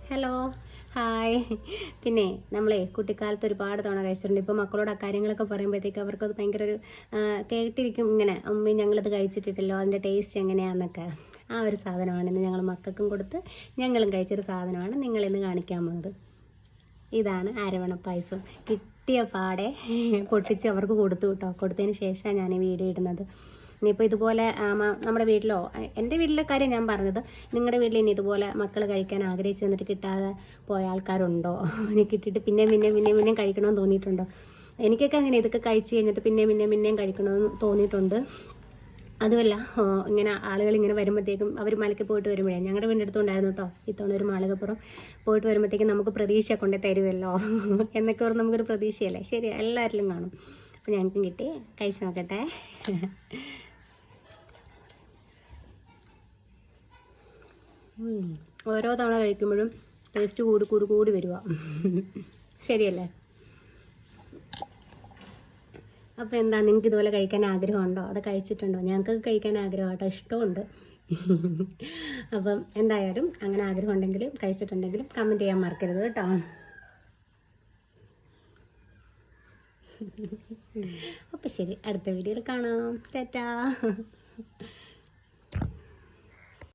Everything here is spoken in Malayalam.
Hello, hi. പിന്നെ നമ്മളെ കുട്ടിക്കാലത്ത് ഒരുപാട് തവണ കഴിച്ചിട്ടുണ്ട്. ഇപ്പോൾ മക്കളോട് അക്കാര്യങ്ങളൊക്കെ പറയുമ്പോഴത്തേക്ക് അവർക്കത് ഭയങ്കര ഒരു കേട്ടിരിക്കും ഇങ്ങനെ, അമ്മ ഞങ്ങളിത് കഴിച്ചിട്ടില്ലല്ലോ, അതിൻ്റെ ടേസ്റ്റ് എങ്ങനെയാണെന്നൊക്കെ. ആ ഒരു സാധനമാണ് ഇന്ന് ഞങ്ങൾ മക്കൾക്കും കൊടുത്ത് ഞങ്ങളും കഴിച്ചൊരു സാധനമാണ് നിങ്ങളിന്ന് കാണിക്കാൻ പോകുന്നത്. ഇതാണ് അരവണ പായസം. കിട്ടിയ പാടെ പൊട്ടിച്ച് അവർക്ക് കൊടുത്തു കേട്ടോ. കൊടുത്തതിന് ശേഷമാണ് ഞാൻ ഈ വീഡിയോ ഇടുന്നത്. ഇനിയിപ്പോൾ ഇതുപോലെ നമ്മുടെ വീട്ടിലോ, എൻ്റെ വീട്ടിലെ കാര്യം ഞാൻ പറഞ്ഞത്, നിങ്ങളുടെ വീട്ടിൽ ഇനി ഇതുപോലെ മക്കൾ കഴിക്കാൻ ആഗ്രഹിച്ച് വന്നിട്ട് കിട്ടാതെ പോയ ആൾക്കാരുണ്ടോ? ഇനി കിട്ടിയിട്ട് പിന്നെയും കഴിക്കണമെന്ന് തോന്നിയിട്ടുണ്ടോ? എനിക്കൊക്കെ അങ്ങനെ ഇതൊക്കെ കഴിച്ച് കഴിഞ്ഞിട്ട് പിന്നെയും കഴിക്കണമെന്ന് തോന്നിയിട്ടുണ്ട്. അതുമല്ല, ഇങ്ങനെ ആളുകൾ ഇങ്ങനെ വരുമ്പോഴത്തേക്കും അവർ മലയ്ക്ക് പോയിട്ട് വരുമ്പോഴേ, ഞങ്ങളുടെ വീടിൻ്റെ അടുത്തുണ്ടായിരുന്നു കേട്ടോ ഇത്തവണ ഒരു മാളികപ്പുറം. പോയിട്ട് വരുമ്പോഴത്തേക്കും നമുക്ക് പ്രതീക്ഷ കൊണ്ട് തരുമല്ലോ എന്നൊക്കെ പറഞ്ഞ് നമുക്കൊരു പ്രതീക്ഷയല്ലേ. ശരി, എല്ലാവരിലും കാണും. അപ്പോൾ ഞങ്ങൾക്കും കിട്ടി. കഴിച്ച് നോക്കട്ടെ. ഓരോ തവണ കഴിക്കുമ്പോഴും ടേസ്റ്റ് കൂടി വരിക. ശരിയല്ലേ? അപ്പോൾ എന്താ, നിങ്ങൾക്ക് ഇതുപോലെ കഴിക്കാൻ ആഗ്രഹമുണ്ടോ? അത് കഴിച്ചിട്ടുണ്ടോ? ഞങ്ങൾക്ക് കഴിക്കാൻ ആഗ്രഹം കേട്ടോ, ഇഷ്ടമുണ്ട്. അപ്പം എന്തായാലും അങ്ങനെ ആഗ്രഹം ഉണ്ടെങ്കിലും കഴിച്ചിട്ടുണ്ടെങ്കിലും കമൻറ്റ് ചെയ്യാൻ മറക്കരുത് കേട്ടോ. അപ്പോൾ ശരി, അടുത്ത വീഡിയോയിൽ കാണാം. ടാറ്റാ.